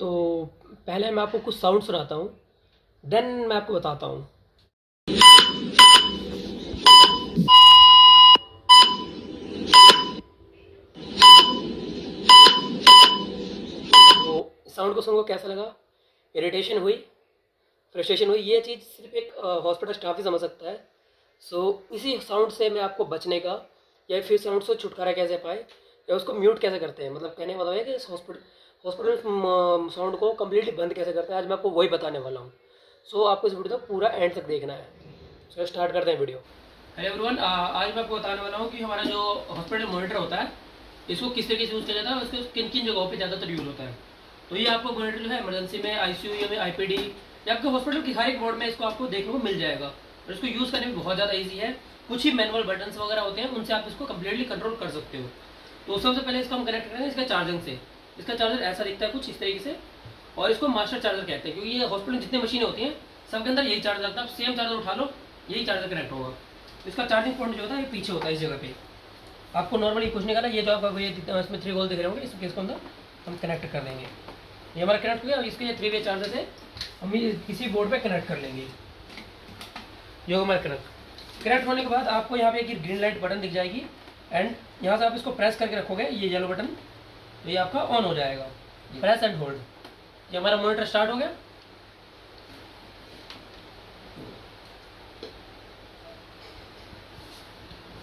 तो पहले मैं आपको कुछ साउंड सुनाता हूँ, देन मैं आपको बताता हूँ। तो साउंड को सुनो कैसा लगा, इरिटेशन हुई, फ्रस्ट्रेशन हुई, ये चीज़ सिर्फ एक हॉस्पिटल स्टाफ ही समझ सकता है। सो इसी साउंड से मैं आपको बचने का या फिर साउंड से छुटकारा कैसे पाए या उसको म्यूट कैसे करते हैं, मतलब कहने का मतलब है कि इस हॉस्पिटल साउंड को कम्प्लीटली बंद कैसे करते हैं, आज मैं आपको वही बताने वाला हूँ। सो आपको इस वीडियो को पूरा एंड तक देखना है। सो स्टार्ट करते हैं वीडियो। हेलो एवरीवन, आज मैं आपको बताने वाला हूँ कि हमारा जो हॉस्पिटल मॉनिटर होता है इसको किस तरीके से यूज़ किया जाता है, उसको किन किन जगहों पे ज़्यादातर यूज़ होता है। तो ये आपको मॉनिटर जो है इमरजेंसी में, आईसीयू में, आईपीडी या आपके हॉस्पिटल की हर एक वार्ड में इसको आपको देखने को मिल जाएगा और इसको यूज़ करने में बहुत ज़्यादा ईजी है। कुछ ही मैनुअल बटन्स वगैरह होते हैं, उनसे आप इसको कम्प्लीटली कंट्रोल कर सकते हो। तो सबसे पहले इसको हम कनेक्ट करेंगे इसका चार्जिंग से। इसका चार्जर ऐसा दिखता है कुछ इस तरीके से, और इसको मास्टर चार्जर कहते हैं क्योंकि ये हॉस्पिटल में जितने मशीनें होती हैं सबके अंदर यही चार्जर लगता है। आप सेम चार्जर उठा लो, यही चार्जर कनेक्ट होगा। इसका चार्जिंग पॉइंट जो होता है ये पीछे होता है, इस जगह पे। आपको नॉर्मली कुछ नहीं करना, ये जो आपका इसमें 3 होल दिख रहे होंगे, इसको अंदर हम कनेक्ट कर देंगे। ये हमारा कनेक्ट हो गया। अब इसके ये 3 वे चार्जर से हम किसी बोर्ड पे कनेक्ट कर लेंगे। ये हमारा कनेक्ट होने के बाद आपको यहाँ पे एक ग्रीन लाइट बटन दिख जाएगी एंड यहाँ से आप इसको प्रेस करके रखोगे, ये येलो बटन, तो ये आपका ऑन हो जाएगा। Press and hold. ये हमारा मॉनिटर स्टार्ट हो गया।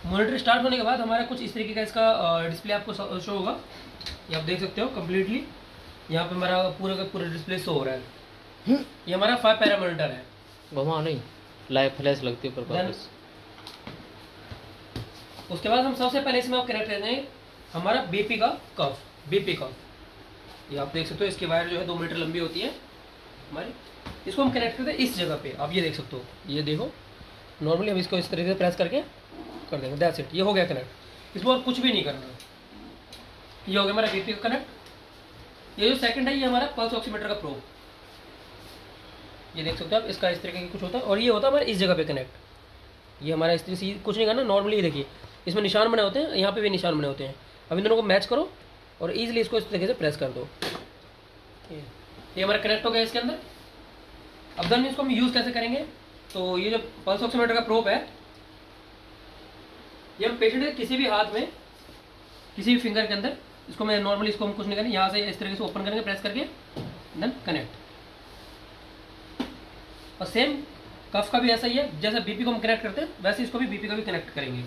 मॉनिटर स्टार्ट होने के बाद हमारा कुछ इस तरीके का इसका डिस्प्ले आपको शो होगा। ये आप देख सकते हो कम्प्लीटली यहाँ पे हमारा पूरा का पूरा डिस्प्ले शो हो रहा है। ये हमारा 5 पैरा मॉनिटर है। घुमा नहीं, लाइव फ्लैश लगती है पर उसके बाद हम सबसे पहले इसमें आप कनेक्ट करेंगे हमारा बीपी का कफ। बीपी कफ ये आप देख सकते हो, इसकी वायर जो है 2 मीटर लंबी होती है हमारी। इसको हम कनेक्ट करते हैं इस जगह पे, आप ये देख सकते हो। ये देखो नॉर्मली हम इसको इस तरीके से प्रेस करके कर देंगे, दैट्स इट। ये हो गया कनेक्ट, इसमें और कुछ भी नहीं करना। ये हो गया हमारा बीपी का कनेक्ट। ये जो सेकंड है ये हमारा पल्स ऑक्सीमीटर का प्रोब। ये देख सकते हो आप, इसका इस तरीके का कुछ होता है और ये होता है हमारा इस जगह पे कनेक्ट। ये हमारा इस तरीके से कुछ नहीं करना। नॉर्मली देखिए इसमें निशान बने होते हैं, यहाँ पे भी निशान बने होते हैं। अब इन दोनों को मैच करो और ईजिली इसको इस तरीके से प्रेस कर दो। ये हमारा कनेक्ट हो गया इसके अंदर। अब देन इसको हम यूज़ कैसे करेंगे, तो ये जो पल्स ऑक्सीमीटर का प्रोब है ये हम पेशेंट के किसी भी हाथ में, किसी भी फिंगर के अंदर, इसको मैं नॉर्मली इसको हम कुछ नहीं करेंगे, यहाँ से इस तरीके से ओपन करेंगे प्रेस करके, देन कनेक्ट। और सेम कफ का भी ऐसा ही है, जैसे बीपी को हम कनेक्ट करते हैं वैसे इसको भी बीपी का भी कनेक्ट करेंगे।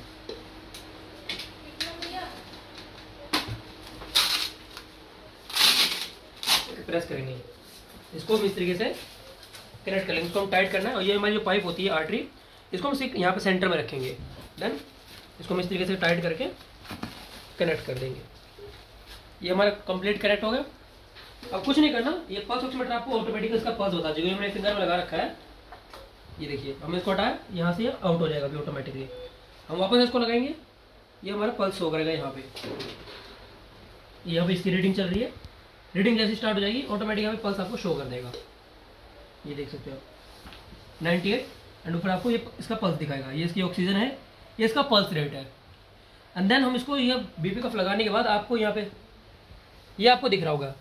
प्रेस करेंगे इसको हम इस तरीके से कनेक्ट कर लेंगे। इसको हम टाइट करना है और ये हमारी जो पाइप होती है आर्टरी, इसको हम यहाँ पे सेंटर में रखेंगे। देन इसको हम इस तरीके से टाइट करके कनेक्ट कर देंगे। ये हमारा कंप्लीट कनेक्ट हो गया। अब कुछ नहीं करना, ये पल्स ऑक्सीमीटर आपको ऑटोमेटिकली इसका पल्स बता देगा। हमने फिंगर में लगा रखा है, ये देखिए हमने इसको हटाया, यहाँ से आउट हो जाएगा अभी ऑटोमेटिकली। हम वापस इसको लगाएंगे, ये हमारा पल्स शो करेगा यहाँ पे। यहाँ पे इसकी रीडिंग चल रही है, रीडिंग जैसे स्टार्ट हो जाएगी ऑटोमेटिक यहाँ पे पल्स आपको शो कर देगा। ये देख सकते हो 98 एंड ऊपर आपको ये इसका पल्स दिखाएगा। ये इसकी ऑक्सीजन है, ये इसका पल्स रेट है। एंड देन हम इसको ये बीपी कफ लगाने के बाद आपको यहाँ पे ये आपको दिख रहा होगा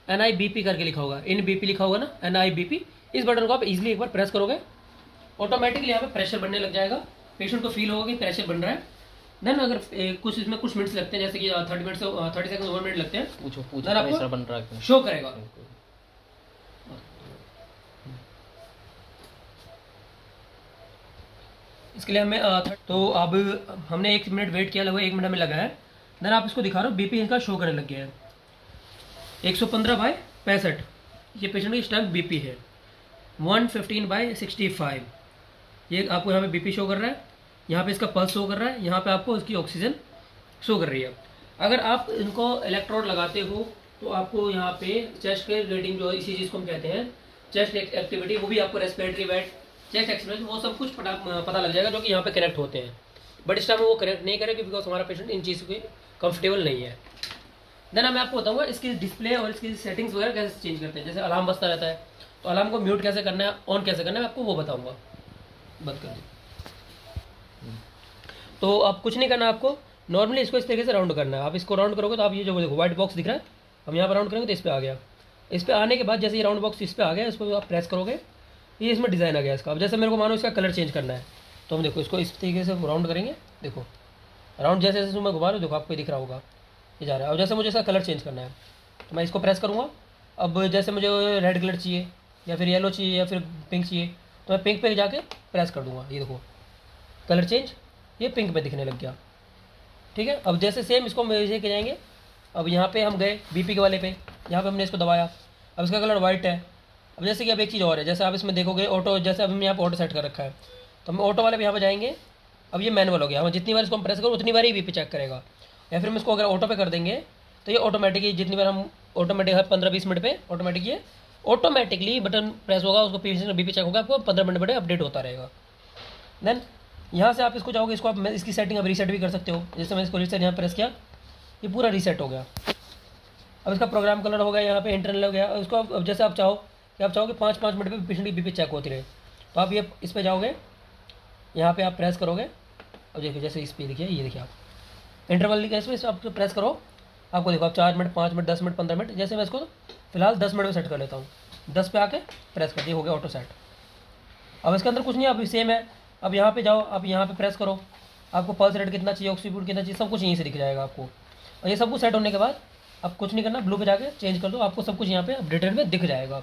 NIBP करके लिखा होगा, इन बीपी लिखा होगा ना, NIBP। इस बटन को आप इजीली एक बार प्रेस करोगे ऑटोमेटिकली यहाँ पे प्रेशर बनने लग जाएगा। पेशेंट को फील होगा कि प्रेशर बन रहा है। देन अगर कुछ इसमें कुछ मिनट्स लगते हैं, जैसे कि 30 मिनट से 30 सेकंड 1 मिनट लगते हैं, पूछो प्रेशर बन रहा है शो करेगा। इसके लिए हमें तो अब हमने 1 मिनट वेट किया, लगभग 1 मिनट में लगा है। देन आप इसको दिखा रहे हो बीपी इनका शो करने लग गया है 115/65। ये पेशेंट की इस टाइम बीपी है 115/65। ये आपको यहाँ पे बीपी शो कर रहा है, यहाँ पे इसका पल्स शो कर रहा है, यहाँ पे आपको इसकी ऑक्सीजन शो कर रही है। अगर आप इनको इलेक्ट्रोड लगाते हो तो आपको यहाँ पे चेस्ट के रेटिंग जो इसी चीज़ को हम कहते हैं चेस्ट एक्टिविटी, वो भी आपको रेस्पिरेटरी रेट, चेस्ट एक्सप्रेशन, वो सब कुछ पता लग जाएगा जो कि यहाँ पे कनेक्ट होते हैं। बट इस टाइम वो कनेक्ट नहीं करेंगे बिकॉज हमारा पेशेंट इन चीज़ के कंफर्टेबल नहीं है। देन मैं आपको बताऊंगा इसकी डिस्प्ले और इसकी सेटिंग्स वगैरह कैसे चेंज करते हैं। जैसे अलार्म बजता रहता है तो अलार्म को म्यूट कैसे करना है, ऑन कैसे करना है, मैं आपको वो बताऊंगा। बंद कर दीजिए। तो अब कुछ नहीं करना, आपको नॉर्मली इसको इस तरीके से राउंड करना है। आप इसको राउंड करोगे तो आप ये जो देखो व्हाइट बॉक्स दिख रहा है, हम यहाँ पर राउंड करेंगे तो इस पर आ गया। इस पर आने के बाद जैसे ये राउंड बॉक्स इस पर आ गया, इसको आप प्रेस करोगे, ये इसमें डिज़ाइन आ गया इसका। अब जैसे मेरे को मानो इसका कलर चेंज करना है, तो हम देखो इसको इस तरीके से राउंड करेंगे, देखो राउंड जैसे जैसे मैं घुमा रहा हूँ, देखो आपको ये दिख रहा होगा ये जा रहा है। अब जैसे मुझे इसका कलर चेंज करना है, तो मैं इसको प्रेस करूँगा। अब जैसे मुझे रेड कलर चाहिए या फिर येलो चाहिए या फिर पिंक चाहिए, तो मैं पिंक पे जाके प्रेस कर दूँगा, ये देखो कलर चेंज, ये पिंक पे दिखने लग गया। ठीक है, अब जैसे सेम इसको हम लेके जाएंगे। अब यहाँ पे हम गए बीपी के वाले पे, यहाँ पे हमने इसको दबाया, अब इसका कलर वाइट है। अब जैसे कि अब एक चीज़ और है, जैसे आप इसमें देखोगे ऑटो, जैसे अब हमने यहाँ पे ऑटो सेट कर रखा है, तो हम ऑटो वाले पे यहाँ पे जाएंगे। अब ये मैनुअल हो गया, हम जितनी बार इसको हम प्रेस करो उतनी बार ही बीपी चेक करेगा। या फिर हम इसको अगर ऑटो पे कर देंगे तो ये ऑटोमेटिकली जितनी बार हम ऑटोमेटिक 15-20 मिनट पे ऑटोमेटिक ये ऑटोमेटिकली बटन प्रेस होगा, उसको बीपी चेक होगा, आपको 15 मिनट अपडेट होता रहेगा। देन यहाँ से आप इसको जाओगे, इसको आप इसकी सेटिंग अब रीसेट भी कर सकते हो। जैसे मैं इसको रीसेट यहाँ प्रेस किया, ये पूरा रीसेट हो गया। अब इसका प्रोग्राम कलर हो गया, यहाँ पे इंटरनल हो गया। इसको अब जैसे आप चाहो कि आप चाहोगे 5-5 मिनट पे पेशेंट की बीपी चेक होती रहे, तो आप ये इस पर जाओगे, यहाँ पे आप प्रेस करोगे। अब देखिए जैसे इस पर देखिए, ये देखिए आप इंटरवल लिखा है इसमें, आप प्रेस करो, आपको देखो आप 4 मिनट, 5 मिनट, 10 मिनट, 15 मिनट। जैसे मैं इसको फिलहाल 10 मिनट में सेट कर लेता हूँ, 10 पे आके प्रेस कर दिए, हो गया ऑटो सेट। अब इसके अंदर कुछ नहीं, अब सेम है। अब यहाँ पे जाओ, आप यहाँ पे प्रेस करो, आपको पल्स रेट कितना चाहिए, ऑक्सीजन कितना चाहिए, सब कुछ यहीं से दिख जाएगा आपको। और ये सब कुछ सेट होने के बाद आप कुछ नहीं करना, ब्लू पे जाके चेंज कर दो, आपको सब कुछ यहाँ पे अपडेटेड में दिख जाएगा।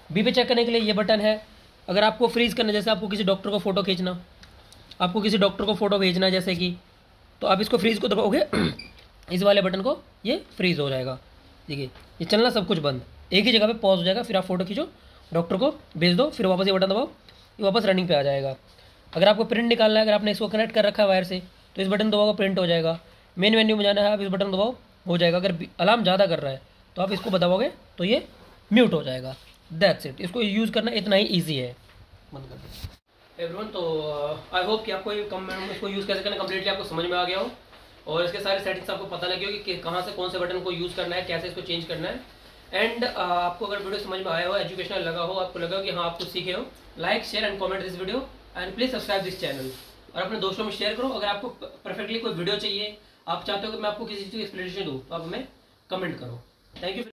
बीपी चेक करने के लिए ये बटन है। अगर आपको फ्रीज़ करना, जैसे आपको किसी डॉक्टर को फ़ोटो खींचना, आपको किसी डॉक्टर को फ़ोटो भेजना जैसे कि, तो आप इसको फ्रीज़ को दबाओगे इस वाले बटन को, ये फ्रीज़ हो जाएगा। देखिए ये चलना सब कुछ बंद, एक ही जगह पे पॉज हो जाएगा। फिर आप फ़ोटो खींचो, डॉक्टर को भेज दो, फिर वापस ये बटन दबाओ, ये वापस रनिंग पे आ जाएगा। अगर आपको प्रिंट निकालना है, अगर आपने इसको कनेक्ट कर रखा है वायर से, तो इस बटन दबाओ, प्रिंट हो जाएगा। मेन मेन्यू में जाना है, आप इस बटन दबाओ, हो जाएगा। अगर अलार्म ज़्यादा कर रहा है तो आप इसको दबाओगे तो ये म्यूट हो जाएगा। दैट्स इट, इसको यूज़ करना इतना ही ईजी है। बंद कर दो एवरीवन। तो आई होप कि आपको इसको यूज़ कैसे करना कम्प्लीटली आपको समझ में आ गया हो, और इसके सारे सेटिंग्स आपको पता लगे हो कि कहाँ से कौन से बटन को यूज़ करना है, कैसे इसको चेंज करना है। एंड आपको अगर वीडियो समझ में आया हो, एजुकेशनल लगा हो, आपको लगा हो कि हाँ आप कुछ सीखे हो, like share and comment this video and please subscribe this channel, और अपने दोस्तों में शेयर करो। अगर आपको परफेक्टली कोई वीडियो चाहिए, आप चाहते हो कि मैं आपको किसी चीज़ की एक्सप्लेनेशन दूँ, तो आप हमें कमेंट करो। Thank you.